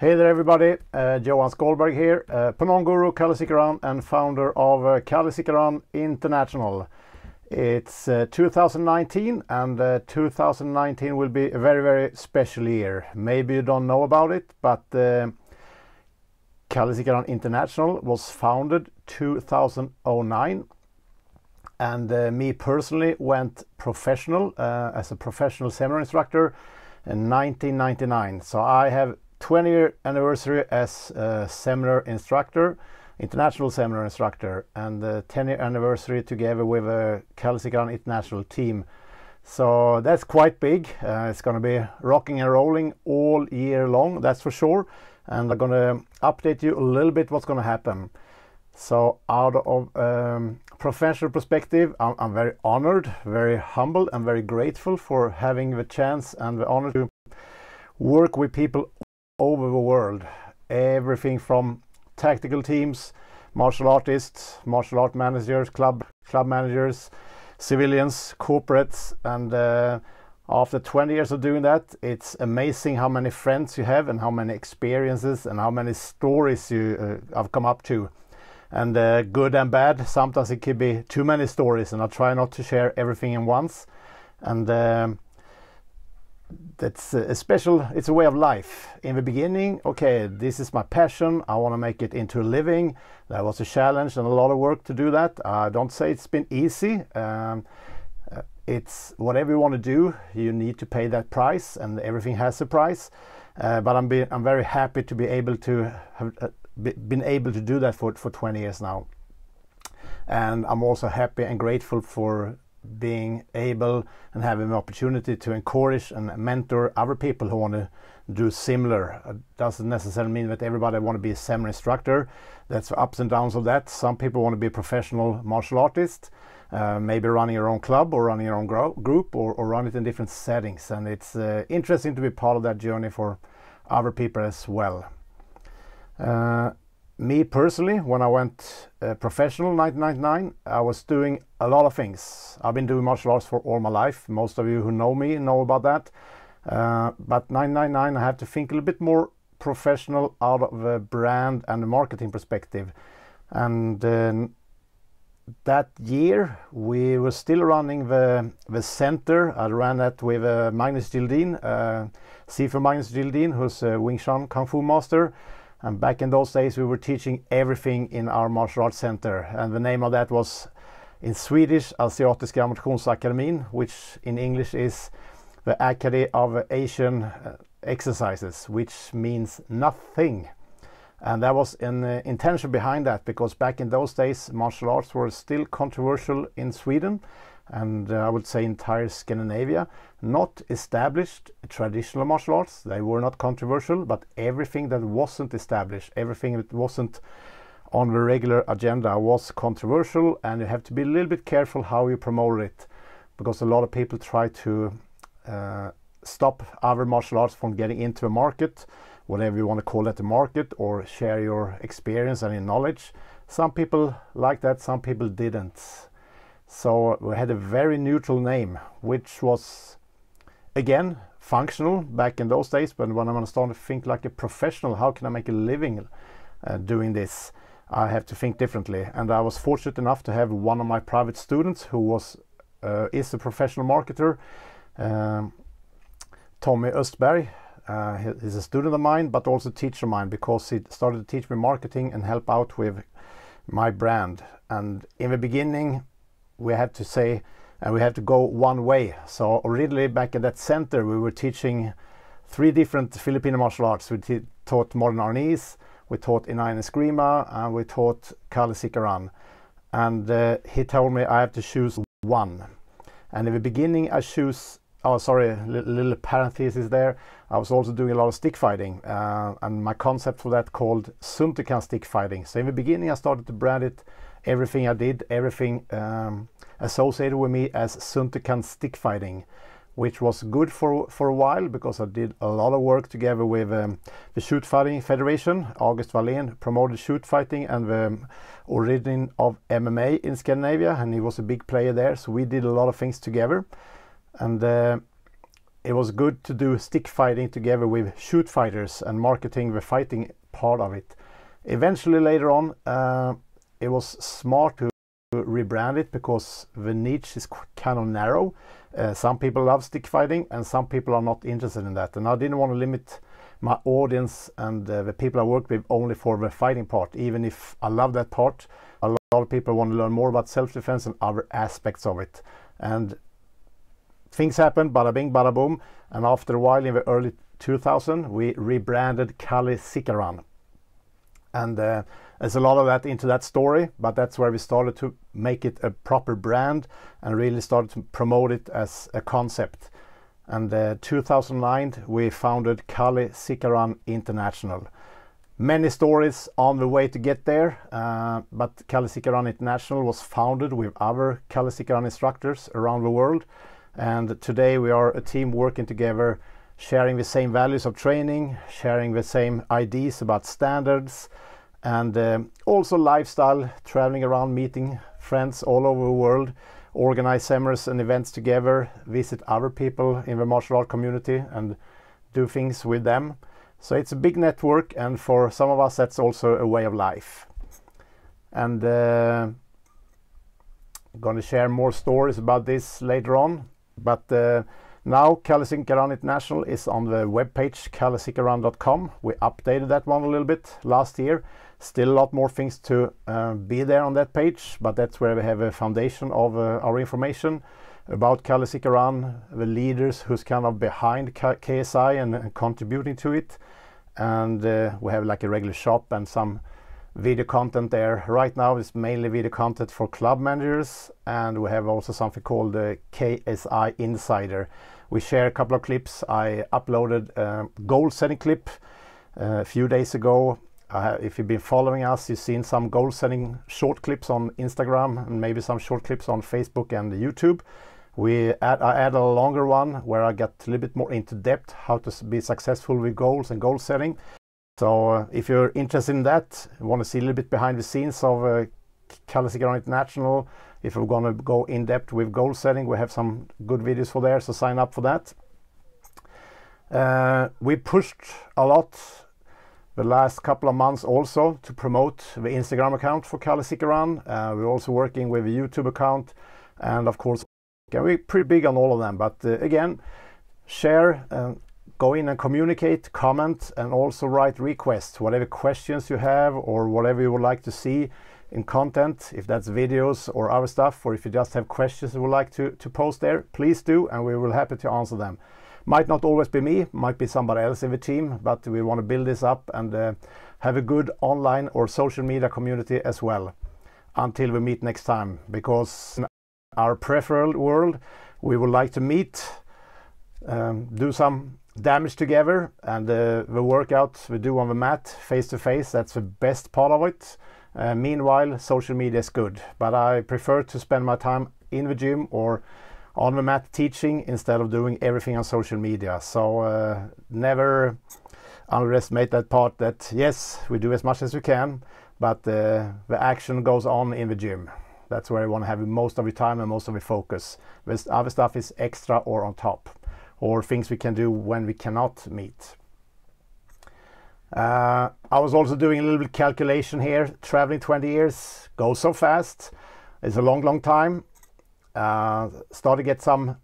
Hey there everybody, Johan Skålberg here, Punong Guro Sikaran and founder of Sikaran International. It's 2019 and 2019 will be a very special year. Maybe you don't know about it, but Sikaran International was founded 2009 and me personally went professional as a professional seminar instructor in 1999. So I have 20-year anniversary as a seminar instructor, international seminar instructor, and the 10-year anniversary together with a Sikaran International team. So that's quite big. It's going to be rocking and rolling all year long, that's for sure. And I'm going to update you a little bit what's going to happen. So out of professional perspective, I'm very honored, very humble and very grateful for having the chance and the honor to work with people over the world. Everything from tactical teams, martial artists, martial art managers, club managers, civilians, corporates, and after 20 years of doing that, it's amazing how many friends you have and how many experiences and how many stories you have come up to. And good and bad, sometimes it could be too many stories, and I try not to share everything in once. And that's it's a way of life. In the beginning, okay, this is my passion, I want to make it into a living. That was a challenge and a lot of work to do that. I don't say it's been easy. It's whatever you want to do, you need to pay that price, and everything has a price. But I'm very happy to be able to have been able to do that for 20 years now. And I'm also happy and grateful for being able and having the opportunity to encourage and mentor other people who want to do similar. It doesn't necessarily mean that everybody want to be a seminar instructor. That's the ups and downs of that. Some people want to be a professional martial artist, maybe running your own club or running your own group or run it in different settings. And it's interesting to be part of that journey for other people as well. Me personally, when I went professional in 1999, I was doing a lot of things. I've been doing martial arts for all my life. Most of you who know me know about that. But 1999, I have to think a little bit more professional out of the brand and the marketing perspective. And that year, we were still running the center. I ran that with Magnus Gildin, Sifu Magnus Gildin, who's a Wing Chun Kung Fu master. And back in those days, we were teaching everything in our martial arts center. And the name of that was, in Swedish, Asiatiska Motionsakademin, which in English is the Academy of Asian Exercises, which means nothing. And that was an intention behind that, because back in those days, martial arts were still controversial in Sweden. And I would say entire Scandinavia, not established traditional martial arts. They were not controversial, but everything that wasn't established, everything that wasn't on the regular agenda was controversial, and you have to be a little bit careful how you promote it, because a lot of people try to stop other martial arts from getting into a market, whatever you want to call it, a market, or share your experience and your knowledge. Some people like that, some people didn't. So we had a very neutral name, which was, again, functional back in those days. But when I'm starting to think like a professional, how can I make a living doing this? I have to think differently. And I was fortunate enough to have one of my private students who is a professional marketer, Tommy Östberg. He's a student of mine, but also a teacher of mine, because he started to teach me marketing and help out with my brand. And in the beginning, we had to say, and we had to go one way. So originally back in that center, we were teaching 3 different Filipino martial arts. We taught modern Arnis, we taught Inai and Eskrima, and we taught Sikaran. And he told me I have to choose one. And in the beginning I choose, oh sorry, little parenthesis there, I was also doing a lot of stick fighting. And my concept for that called Suntukan stick fighting. So in the beginning I started to brand it, everything I did, everything associated with me as Suntukan stick fighting, which was good for a while, because I did a lot of work together with the Shoot Fighting Federation. August Wallén promoted shoot fighting and the origin of MMA in Scandinavia, and he was a big player there, so we did a lot of things together. And it was good to do stick fighting together with shoot fighters and marketing the fighting part of it. Eventually later on, it was smart to rebrand it because the niche is kind of narrow. Some people love stick fighting and some people are not interested in that, and I didn't want to limit my audience and the people I work with only for the fighting part. Even if I love that part, a lot of people want to learn more about self-defense and other aspects of it. And things happened, bada bing, bada boom, and after a while in the early 2000s we rebranded Sikaran. And there's a lot of that into that story, but that's where we started to make it a proper brand and really started to promote it as a concept. And 2009 we founded Sikaran International. Many stories on the way to get there, but Sikaran International was founded with other Sikaran instructors around the world, and today we are a team working together, sharing the same values of training, sharing the same ideas about standards, and also lifestyle, traveling around, meeting friends all over the world, organize seminars and events together, visit other people in the martial art community and do things with them. So it's a big network, and for some of us that's also a way of life. And I'm going to share more stories about this later on, but now Sikaran International is on the webpage sikaran.com. We updated that one a little bit last year. Still a lot more things to be there on that page, but that's where we have a foundation of our information about Sikaran, the leaders who's kind of behind KSI and contributing to it. And we have like a regular shop and some video content there. Right now it's mainly video content for club managers, and we have also something called the KSI Insider. We share a couple of clips. I uploaded a goal setting clip a few days ago. If you've been following us, you've seen some goal setting short clips on Instagram and maybe some short clips on Facebook and YouTube. I added a longer one where I get a little bit more into depth how to be successful with goals and goal setting. So if you're interested in that, want to see a little bit behind the scenes of Sikaran International, if we're going to go in depth with goal setting, we have some good videos for there, so sign up for that. We pushed a lot the last couple of months also to promote the Instagram account for Sikaran. We're also working with a YouTube account, and of course we're pretty big on all of them, but again, share, go in and communicate, comment, and also write requests, whatever questions you have or whatever you would like to see in content, if that's videos or other stuff, or if you just have questions you would like to post there, please do, and we will be happy to answer them. Might not always be me, might be somebody else in the team, but we want to build this up and have a good online or social media community as well until we meet next time, because in our preferred world we would like to meet, do some damage together, and the workouts we do on the mat face to face, that's the best part of it. Meanwhile, social media is good, but I prefer to spend my time in the gym or on the mat teaching instead of doing everything on social media. So never underestimate that part, that yes, we do as much as we can, but the action goes on in the gym. That's where you want to have most of your time and most of your focus. This other stuff is extra or on top, or things we can do when we cannot meet. I was also doing a little bit calculation here. Traveling 20 years goes so fast. It's a long time. Started to get some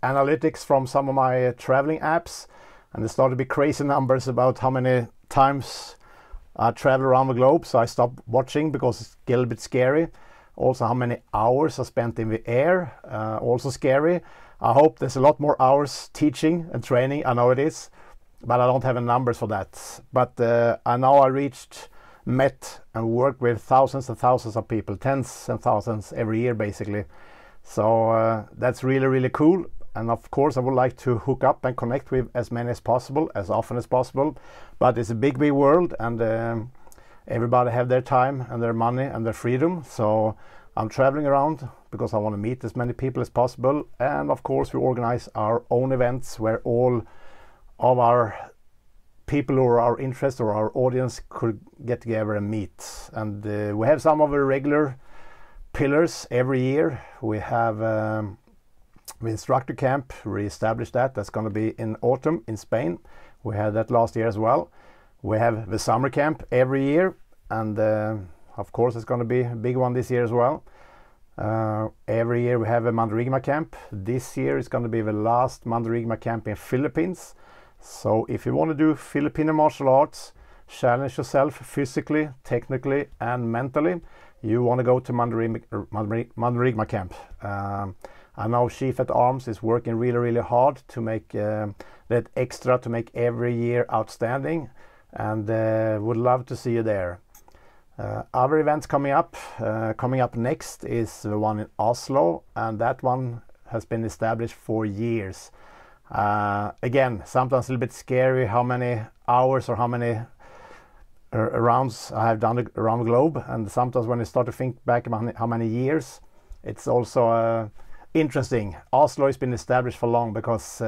analytics from some of my traveling apps, and there started to be crazy numbers about how many times I travel around the globe. So I stopped watching because it's a little bit scary. Also how many hours I spent in the air, also scary. I hope there's a lot more hours teaching and training, I know it is, but I don't have any numbers for that. But I know I met and worked with thousands and thousands of people, tens and thousands every year basically. So that's really cool, and of course I would like to hook up and connect with as many as possible, as often as possible, but it's a big world, and everybody have their time and their money and their freedom. So I'm traveling around because I want to meet as many people as possible, and of course we organize our own events where all of our people or our interest or our audience could get together and meet. And we have some of the regular pillars every year. We have The instructor camp, re-established that. That's going to be in autumn in Spain. We had that last year as well. We have the summer camp every year, and of course it's going to be a big one this year as well. Every year we have a Mandarigma camp. This year is going to be the last Mandarigma camp in Philippines. So if you want to do Filipino martial arts, challenge yourself physically, technically and mentally, you want to go to Mandarigma camp. I know Chief at Arms is working really hard to make that extra, to make every year outstanding, and would love to see you there. Other events coming up next is the one in Oslo, and that one has been established for years. Again, sometimes a little bit scary how many hours or how many rounds I have done around the globe, and sometimes when you start to think back about how many years, it's also interesting. Oslo has been established for long, because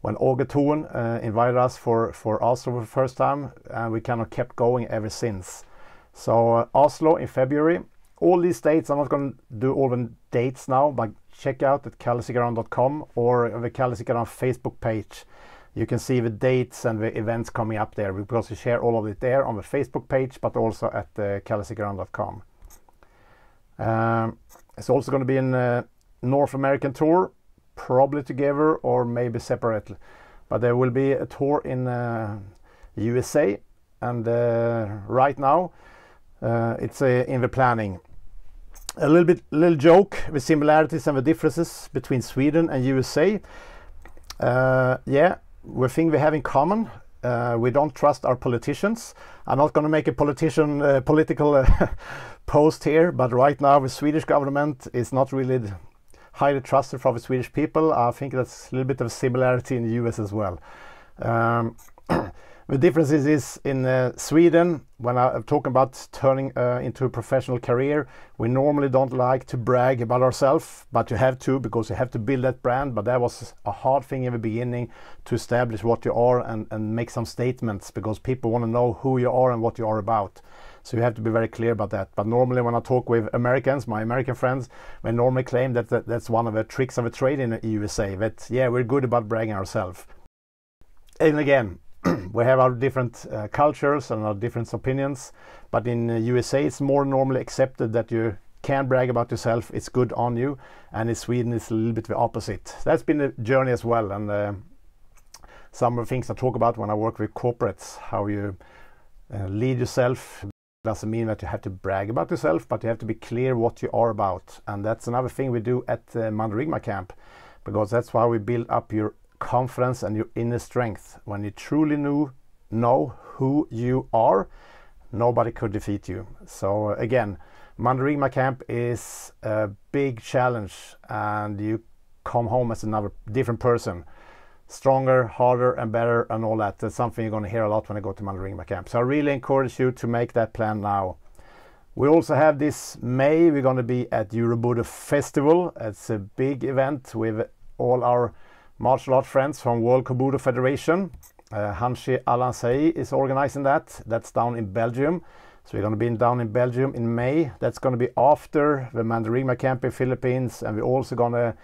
when Åge Thun invited us for Oslo for the first time, we kind of kept going ever since. So Oslo in February. All these dates, I'm not going to do all the dates now, but check out at kallesikaran.com or the Kalle Sikaran Facebook page. You can see the dates and the events coming up there, because we share all of it there on the Facebook page, but also at kallesikaran.com. It's also going to be in North American tour, probably together or maybe separately, but there will be a tour in USA, and right now it's in the planning. A little joke, the similarities and the differences between Sweden and USA. Yeah, we think we have in common. We don't trust our politicians. I'm not going to make a political post here, but right now the Swedish government is not really highly trusted for the Swedish people. I think that's a little bit of a similarity in the US as well. The difference is in Sweden, when I'm talking about turning into a professional career, we normally don't like to brag about ourselves, but you have to, because you have to build that brand. But that was a hard thing in the beginning, to establish what you are and make some statements, because people want to know who you are and what you are about. So you have to be very clear about that. But normally when I talk with Americans, my American friends, they normally claim that that's one of the tricks of a trade in the USA, that yeah, we're good about bragging ourselves. And again, we have our different cultures and our different opinions, but in USA it's more normally accepted that you can brag about yourself, it's good on you, and in Sweden it's a little bit the opposite. That's been a journey as well, and some of the things I talk about when I work with corporates, how you lead yourself. Doesn't mean that you have to brag about yourself, but you have to be clear what you are about, and that's another thing we do at Mandarigma camp, because that's why we build up your confidence and your inner strength. When you truly know who you are, nobody could defeat you. So again, Mandarigma camp is a big challenge, and you come home as another different person, stronger, harder and better and all that. That's something you're going to hear a lot when I go to Mandarigma camp. So I really encourage you to make that plan now. We also have this May, we're going to be at Eurobudo Festival. It's a big event with all our martial art friends from World Kobudo Federation. Hanshi Alansei is organizing that. That's down in Belgium. So we're going to be down in Belgium in May. That's going to be after the Mandarigma camp in Philippines, and we're also going to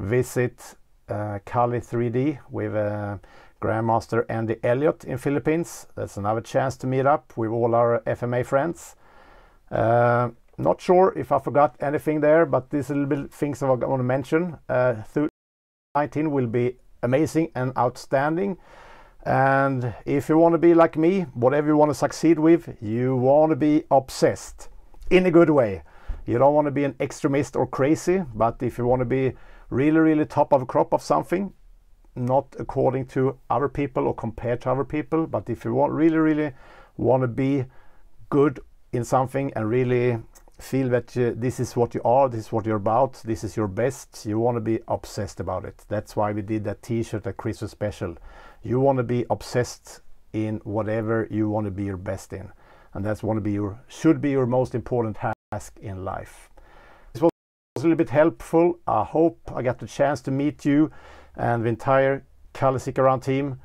visit Kali 3D with Grandmaster Andy Elliott in Philippines. That's another chance to meet up with all our FMA friends. Not sure if I forgot anything there, but these are a little bit things I want to mention. 2019 will be amazing and outstanding, and if you want to be like me, whatever you want to succeed with, you want to be obsessed in a good way. You don't want to be an extremist or crazy, but if you want to be really top of a crop of something, not according to other people or compared to other people, but if you really want to be good in something and really feel that this is what you are, this is what you're about, this is your best, you want to be obsessed about it. That's why we did that t-shirt at Christmas special. You want to be obsessed in whatever you want to be your best in, and that's should be your most important task in life. This was a little bit helpful. I hope I got the chance to meet you and the entire Kalle Sikaran team.